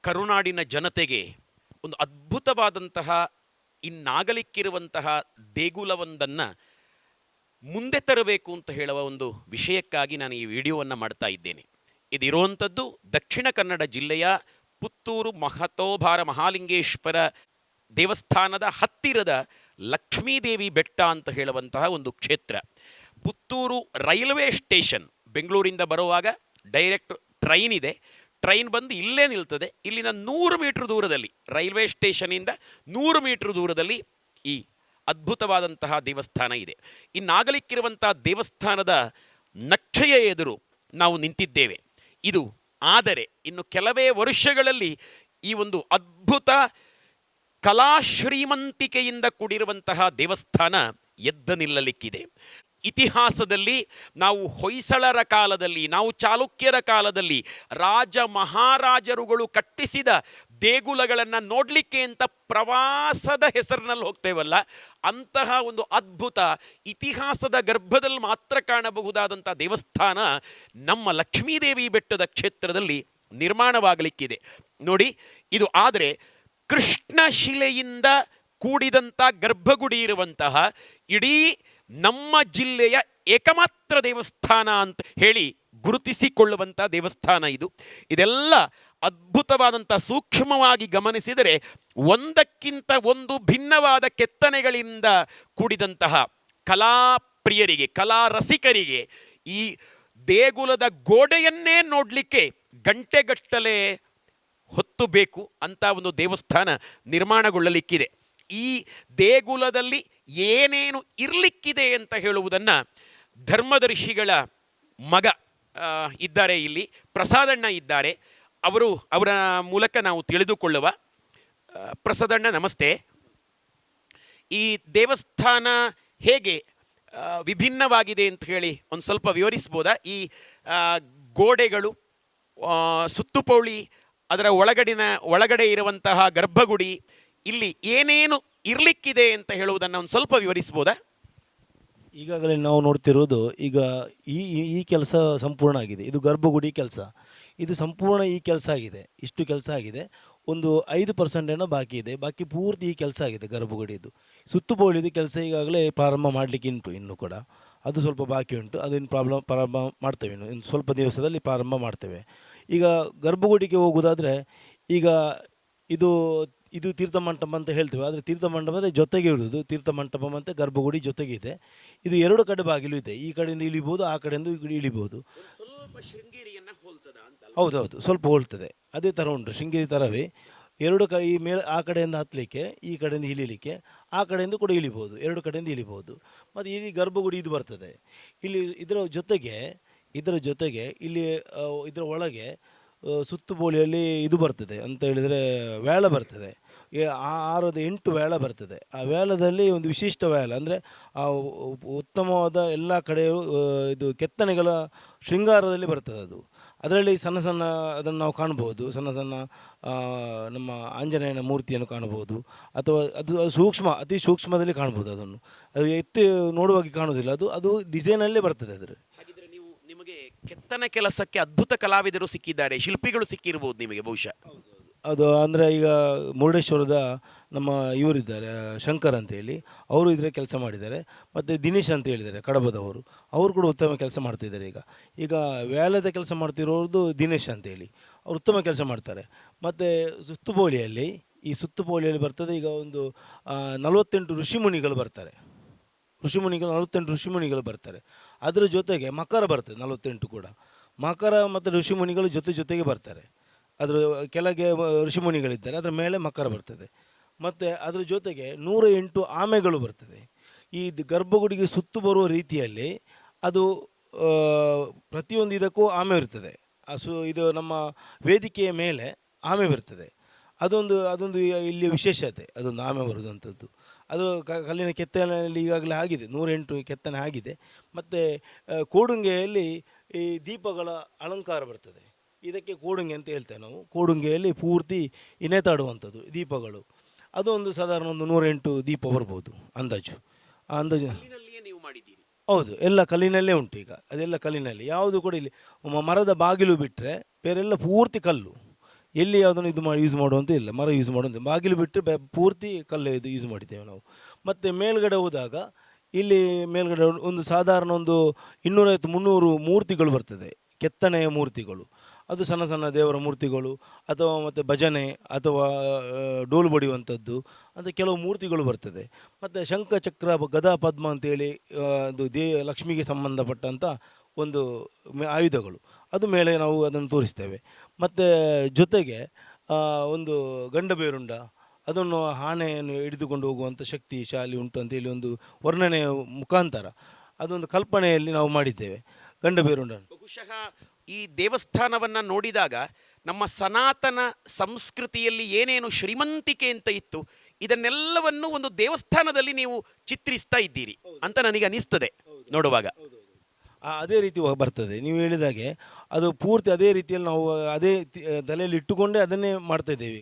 ಕರುನಾಡಿನ ಜನತೆಗೆ ಒಂದು ಅದ್ಭುತವಾದಂತಹ ಇನ್ನಾಗಲಿಕ್ಕಿರುವಂತಹ ದೇಗುಲವೊಂದನ್ನು ಮುಂದೆ ತರಬೇಕು ಅಂತ ಹೇಳುವ ಒಂದು ವಿಷಯಕ್ಕಾಗಿ ನಾನು ಈ ವಿಡಿಯೋವನ್ನು ಮಾಡ್ತಾ ಇದ್ದೇನೆ. ಇದಿರುವಂಥದ್ದು ದಕ್ಷಿಣ ಕನ್ನಡ ಜಿಲ್ಲೆಯ ಪುತ್ತೂರು ಮಹತೋಭಾರ ಮಹಾಲಿಂಗೇಶ್ವರ ದೇವಸ್ಥಾನದ ಹತ್ತಿರದ ಲಕ್ಷ್ಮೀದೇವಿ ಬೆಟ್ಟ ಅಂತ ಹೇಳುವಂತಹ ಒಂದು ಕ್ಷೇತ್ರ. ಪುತ್ತೂರು ರೈಲ್ವೆ ಸ್ಟೇಷನ್, ಬೆಂಗಳೂರಿಂದ ಬರುವಾಗ ಡೈರೆಕ್ಟ್ ಟ್ರೈನ್ ಇದೆ, ಟ್ರೈನ್ ಬಂದು ಇಲ್ಲೇ ನಿಲ್ತದೆ. ಇಲ್ಲಿಂದ 100 ಮೀಟ್ರ್ ದೂರದಲ್ಲಿ, ರೈಲ್ವೆ ಸ್ಟೇಷನಿಂದ 100 ಮೀಟ್ರ್ ದೂರದಲ್ಲಿ ಈ ಅದ್ಭುತವಾದಂತಹ ದೇವಸ್ಥಾನ ಇದೆ. ಇನ್ನಾಗಲಿಕ್ಕಿರುವಂತಹ ದೇವಸ್ಥಾನದ ನಕ್ಷೆಯ ಎದುರು ನಾವು ನಿಂತಿದ್ದೇವೆ. ಇದು ಆದರೆ ಇನ್ನು ಕೆಲವೇ ವರ್ಷಗಳಲ್ಲಿ ಈ ಒಂದು ಅದ್ಭುತ ಕಲಾ ಶ್ರೀಮಂತಿಕೆಯಿಂದ ಕೂಡಿರುವಂತಹ ದೇವಸ್ಥಾನ ಎದ್ದು ನಿಲ್ಲಲಿಕ್ಕಿದೆ. ಇತಿಹಾಸದಲ್ಲಿ ನಾವು ಹೊಯ್ಸಳರ ಕಾಲದಲ್ಲಿ, ನಾವು ಚಾಲುಕ್ಯರ ಕಾಲದಲ್ಲಿ ರಾಜ ಮಹಾರಾಜರುಗಳು ಕಟ್ಟಿಸಿದ ದೇಗುಲಗಳನ್ನು ನೋಡಲಿಕ್ಕೆ ಅಂತ ಪ್ರವಾಸದ ಹೆಸರಿನಲ್ಲಿ ಹೋಗ್ತೇವಲ್ಲ, ಅಂತಹ ಒಂದು ಅದ್ಭುತ ಇತಿಹಾಸದ ಗರ್ಭದಲ್ಲಿ ಮಾತ್ರ ಕಾಣಬಹುದಾದಂಥ ದೇವಸ್ಥಾನ ನಮ್ಮ ಲಕ್ಷ್ಮೀದೇವಿ ಬೆಟ್ಟದ ಕ್ಷೇತ್ರದಲ್ಲಿ ನಿರ್ಮಾಣವಾಗಲಿಕ್ಕಿದೆ. ನೋಡಿ, ಇದು ಆದರೆ ಕೃಷ್ಣ ಶಿಲೆಯಿಂದ ಕೂಡಿದಂಥ ಗರ್ಭಗುಡಿ ಇರುವಂತಹ ಇಡೀ ನಮ್ಮ ಜಿಲ್ಲೆಯ ಏಕಮಾತ್ರ ದೇವಸ್ಥಾನ ಅಂತ ಹೇಳಿ ಗುರುತಿಸಿಕೊಳ್ಳುವಂಥ ದೇವಸ್ಥಾನ ಇದು. ಇದೆಲ್ಲ ಅದ್ಭುತವಾದಂಥ, ಸೂಕ್ಷ್ಮವಾಗಿ ಗಮನಿಸಿದರೆ ಒಂದಕ್ಕಿಂತ ಒಂದು ಭಿನ್ನವಾದ ಕೆತ್ತನೆಗಳಿಂದ ಕೂಡಿದಂತಹ ಕಲಾಪ್ರಿಯರಿಗೆ, ಕಲಾ ರಸಿಕರಿಗೆ ಈ ದೇಗುಲದ ಗೋಡೆಯನ್ನೇ ನೋಡಲಿಕ್ಕೆ ಗಂಟೆಗಟ್ಟಲೆ ಹೊತ್ತು ಬೇಕು ಅಂತ ಒಂದು ದೇವಸ್ಥಾನ ನಿರ್ಮಾಣಗೊಳ್ಳಲಿಕ್ಕಿದೆ. ಈ ದೇಗುಲದಲ್ಲಿ ಏನೇನು ಇರಲಿಕ್ಕಿದೆ ಅಂತ ಹೇಳುವುದನ್ನು ಧರ್ಮದರ್ಶಿಗಳ ಮಗ ಇದ್ದಾರೆ, ಇಲ್ಲಿ ಪ್ರಸಾದಣ್ಣ ಇದ್ದಾರೆ, ಅವರ ಮೂಲಕ ನಾವು ತಿಳಿದುಕೊಳ್ಳುವ. ಪ್ರಸಾದಣ್ಣ, ನಮಸ್ತೆ. ಈ ದೇವಸ್ಥಾನ ಹೇಗೆ ವಿಭಿನ್ನವಾಗಿದೆ ಅಂತ ಹೇಳಿ ಒಂದು ಸ್ವಲ್ಪ ವಿವರಿಸ್ಬೋದಾ? ಈ ಗೋಡೆಗಳು, ಸುತ್ತುಪೌಳಿ, ಅದರ ಒಳಗಡೆ ಇರುವಂತಹ ಗರ್ಭಗುಡಿ, ಇಲ್ಲಿ ಏನೇನು ಇರಲಿಕ್ಕಿದೆ ಅಂತ ಹೇಳುವುದನ್ನು ಒಂದು ಸ್ವಲ್ಪ ವಿವರಿಸ್ಬೋದಾ? ಈಗಾಗಲೇ ನಾವು ನೋಡ್ತಿರೋದು, ಈಗ ಈ ಕೆಲಸ ಸಂಪೂರ್ಣ ಆಗಿದೆ. ಇದು ಗರ್ಭಗುಡಿ ಕೆಲಸ, ಇದು ಸಂಪೂರ್ಣ ಈ ಕೆಲಸ ಆಗಿದೆ. ಇಷ್ಟು ಕೆಲಸ ಆಗಿದೆ. ಒಂದು 5% ಏನೋ ಬಾಕಿ ಇದೆ. ಬಾಕಿ ಪೂರ್ತಿ ಈ ಕೆಲಸ ಆಗಿದೆ ಗರ್ಭಗುಡಿದು. ಸುತ್ತುಪೌಳಿದು ಕೆಲಸ ಈಗಾಗಲೇ ಪ್ರಾರಂಭ ಮಾಡಲಿಕ್ಕೆ ಉಂಟು, ಇನ್ನೂ ಕೂಡ ಅದು ಸ್ವಲ್ಪ ಬಾಕಿ ಉಂಟು. ಅದೇನು ಪ್ರಾರಂಭ ಮಾಡ್ತೇವೆ, ಇನ್ನು ಸ್ವಲ್ಪ ದಿವಸದಲ್ಲಿ ಪ್ರಾರಂಭ ಮಾಡ್ತೇವೆ. ಈಗ ಗರ್ಭಗುಡಿಗೆ ಹೋಗೋದಾದರೆ, ಈಗ ಇದು ತೀರ್ಥಮಂಟಪ ಅಂತ ಹೇಳ್ತೇವೆ. ಆದರೆ ತೀರ್ಥಮಂಟಪ ಅಂದರೆ ಜೊತೆಗೆ ಇರುವುದು, ತೀರ್ಥಮಂಟಪ ಮತ್ತು ಗರ್ಭಗುಡಿ ಜೊತೆಗೆ ಇದೆ. ಇದು 2 ಕಡೆ ಬಾಗಿಲು ಇದೆ. ಈ ಕಡೆಯಿಂದ ಇಳಿಬೋದು, ಆ ಕಡೆಯಿಂದ ಇಳಿಬೋದು. ಹೌದೌದು, ಸ್ವಲ್ಪ ಹೋಲ್ತದೆ. ಅದೇ ಥರ ಉಂಟು, ಶೃಂಗೇರಿ ಥರವೇ. 2 ಈ ಮೇಲೆ ಆ ಕಡೆಯಿಂದ ಹತ್ತಲಿಕ್ಕೆ, ಈ ಕಡೆಯಿಂದ ಇಳಿಲಿಕ್ಕೆ, ಆ ಕಡೆಯಿಂದ ಕೂಡ ಇಳಿಬೋದು, 2 ಕಡೆಯಿಂದ ಇಳಿಬೋದು. ಮತ್ತು ಇಲ್ಲಿ ಗರ್ಭಗುಡಿ ಇದು ಬರ್ತದೆ. ಇಲ್ಲಿ ಇದರ ಜೊತೆಗೆ ಇಲ್ಲಿ ಇದರ ಒಳಗೆ ಸುತ್ತುಪೋಳಿಯಲ್ಲಿ ಇದು ಬರ್ತದೆ ಅಂತ ಹೇಳಿದರೆ ವೇಳ ಬರ್ತದೆ. 6-8 ವೇಳ ಬರ್ತದೆ. ಆ ವೇಳದಲ್ಲಿ ಒಂದು ವಿಶಿಷ್ಟ ವೇಳ ಅಂದರೆ ಆ ಉತ್ತಮವಾದ ಎಲ್ಲ ಕಡೆಯೂ ಇದು ಕೆತ್ತನೆಗಳ ಶೃಂಗಾರದಲ್ಲಿ ಬರ್ತದೆ. ಅದರಲ್ಲಿ ಸಣ್ಣ ಅದನ್ನು ನಾವು ಕಾಣ್ಬೋದು. ಸಣ್ಣ ನಮ್ಮ ಆಂಜನೇಯನ ಮೂರ್ತಿಯನ್ನು ಕಾಣ್ಬೋದು, ಅಥವಾ ಅದು ಅತಿ ಸೂಕ್ಷ್ಮದಲ್ಲಿ ಕಾಣ್ಬೋದು. ಅದು ಎತ್ತಿ ನೋಡುವಾಗಿ ಕಾಣೋದಿಲ್ಲ, ಅದು ಡಿಸೈನಲ್ಲೇ ಬರ್ತದೆ. ನಿಮಗೆ ಕೆತ್ತನೆ ಕೆಲಸಕ್ಕೆ ಅದ್ಭುತ ಕಲಾವಿದರು ಸಿಕ್ಕಿದ್ದಾರೆ, ಶಿಲ್ಪಿಗಳು ಸಿಕ್ಕಿರ್ಬೋದು ನಿಮಗೆ ಬಹುಶಃ. ಅದು ಅಂದರೆ ಈಗ ಮುರುಡೇಶ್ವರದ ನಮ್ಮ ಇವರಿದ್ದಾರೆ, ಶಂಕರ್ ಅಂತೇಳಿ, ಅವರು ಇದರ ಕೆಲಸ ಮಾಡಿದ್ದಾರೆ. ಮತ್ತು ದಿನೇಶ್ ಅಂತ ಹೇಳಿದ್ದಾರೆ ಕಡಬದವರು, ಅವರು ಕೂಡ ಉತ್ತಮ ಕೆಲಸ ಮಾಡ್ತಿದ್ದಾರೆ. ಈಗ ವ್ಯಾಲದ ಕೆಲಸ ಮಾಡ್ತಿರೋದು ದಿನೇಶ್ ಅಂತೇಳಿ, ಅವರು ಉತ್ತಮ ಕೆಲಸ ಮಾಡ್ತಾರೆ. ಮತ್ತು ಸುತ್ತುಪೋಳಿಯಲ್ಲಿ ಬರ್ತದೆ. ಈಗ ಒಂದು 48 ಋಷಿಮುನಿಗಳು ಬರ್ತಾರೆ. 48 ಋಷಿಮುನಿಗಳು ಬರ್ತಾರೆ. ಅದರ ಜೊತೆಗೆ ಮಕರ ಬರ್ತದೆ 48 ಕೂಡ. ಮಕರ ಮತ್ತು ಋಷಿಮುನಿಗಳು ಜೊತೆಗೆ ಬರ್ತಾರೆ. ಅದರ ಕೆಳಗೆ ಋಷಿಮುನಿಗಳಿದ್ದಾರೆ, ಅದರ ಮೇಲೆ ಮಕರ ಬರ್ತದೆ. ಮತ್ತು ಅದರ ಜೊತೆಗೆ 108 ಆಮೆಗಳು ಬರ್ತದೆ. ಈ ಗರ್ಭಗುಡಿಗೆ ಸುತ್ತು ಬರುವ ರೀತಿಯಲ್ಲಿ ಅದು ಪ್ರತಿಯೊಂದು ಇದಕ್ಕೂ ಆಮೆ ಇರ್ತದೆ. ಇದು ನಮ್ಮ ವೇದಿಕೆಯ ಮೇಲೆ ಆಮೆ ಬರ್ತದೆ. ಅದೊಂದು ಇಲ್ಲಿ ವಿಶೇಷತೆ, ಅದೊಂದು ಆಮೆ ಬರುವಂಥದ್ದು. ಅದು ಕಲ್ಲಿನ ಕೆತ್ತನೆಯಲ್ಲಿ ಈಗಾಗಲೇ ಆಗಿದೆ, 108 ಕೆತ್ತನೆ ಆಗಿದೆ. ಮತ್ತು ಕೋಡುಂಗೆಯಲ್ಲಿ ಈ ದೀಪಗಳ ಅಲಂಕಾರ ಬರ್ತದೆ. ಇದಕ್ಕೆ ಕೋಡುಂಗೆ ಅಂತ ಹೇಳ್ತೇವೆ ನಾವು. ಕೋಡುಂಗೆಯಲ್ಲಿ ಪೂರ್ತಿ ಇನೆತಾಡುವಂಥದ್ದು ದೀಪಗಳು. ಅದೊಂದು ಸಾಧಾರಣ ಒಂದು 108 ದೀಪ ಬರ್ಬೋದು ಅಂದಾಜು. ಹೌದು, ಎಲ್ಲ ಕಲ್ಲಿನಲ್ಲೇ ಉಂಟು. ಈಗ ಅದೆಲ್ಲ ಕಲ್ಲಿನಲ್ಲಿ, ಯಾವುದು ಕೂಡ ಇಲ್ಲಿ ಮರದ ಬಾಗಿಲು ಬಿಟ್ಟರೆ ಬೇರೆಲ್ಲ ಪೂರ್ತಿ ಕಲ್ಲು. ಎಲ್ಲಿ ಯಾವುದನ್ನು ಇದು ಮಾಡಿ ಯೂಸ್ ಮಾಡುವಂತ ಇಲ್ಲ, ಮರ ಯೂಸ್ ಮಾಡುವಂತ, ಬಾಗಿಲು ಬಿಟ್ಟು ಪೂರ್ತಿ ಕಲ್ಲು ಇದು ಯೂಸ್ ಮಾಡಿದ್ದೇವೆ ನಾವು. ಮತ್ತು ಮೇಲ್ಗಡೆ ಹೋದಾಗ ಇಲ್ಲಿ ಮೇಲ್ಗಡೆ ಒಂದು ಸಾಧಾರಣ ಒಂದು 250-300 ಮೂರ್ತಿಗಳು ಬರ್ತದೆ, ಕೆತ್ತನೆಯ ಮೂರ್ತಿಗಳು. ಅದು ಸಣ್ಣ ಸಣ್ಣ ದೇವರ ಮೂರ್ತಿಗಳು ಅಥವಾ ಮತ್ತು ಭಜನೆ ಅಥವಾ ಡೋಲು ಬಡಿಯುವಂಥದ್ದು ಅಂತ ಕೆಲವು ಮೂರ್ತಿಗಳು ಬರ್ತದೆ. ಮತ್ತು ಶಂಖ ಚಕ್ರ ಗದಾ ಪದ್ಮ ಅಂತೇಳಿ ಅದು ಲಕ್ಷ್ಮಿಗೆ ಸಂಬಂಧಪಟ್ಟಂಥ ಒಂದು ಆಯುಧಗಳು, ಅದು ಮೇಲೆ ನಾವು ಅದನ್ನು ತೋರಿಸ್ತೇವೆ. ಮತ್ತು ಜೊತೆಗೆ ಒಂದು ಗಂಡಬೇರುಂಡ, ಅದನ್ನು ಆನೆಯನ್ನು ಹಿಡಿದುಕೊಂಡು ಹೋಗುವಂಥ ಶಕ್ತಿಶಾಲಿ ಉಂಟು ಅಂತೇಳಿ ಒಂದು ವರ್ಣನೆಯ ಮುಖಾಂತರ ಅದೊಂದು ಕಲ್ಪನೆಯಲ್ಲಿ ನಾವು ಮಾಡಿದ್ದೇವೆ ಗಂಡಬೇರುಂಡ. ಬಹುಶಃ ಈ ದೇವಸ್ಥಾನವನ್ನ ನೋಡಿದಾಗ ನಮ್ಮ ಸನಾತನ ಸಂಸ್ಕೃತಿಯಲ್ಲಿ ಏನೇನು ಶ್ರೀಮಂತಿಕೆ ಅಂತ ಇತ್ತು ಇದನ್ನೆಲ್ಲವನ್ನು ಒಂದು ದೇವಸ್ಥಾನದಲ್ಲಿ ನೀವು ಚಿತ್ರಿಸ್ತಾ ಇದ್ದೀರಿ ಅಂತ ನನಗೆ ಅನಿಸ್ತದೆ ನೋಡುವಾಗ. ಅದೇ ರೀತಿ ಬರ್ತದೆ ನೀವು ಹೇಳಿದಾಗೆ, ಅದು ಪೂರ್ತಿ ಅದೇ ರೀತಿಯಲ್ಲಿ ನಾವು ಅದೇ ತಲೆಯಲ್ಲಿ ಇಟ್ಟುಕೊಂಡೇ ಅದನ್ನೇ ಮಾಡ್ತಾ ಇದ್ದೇವೆ.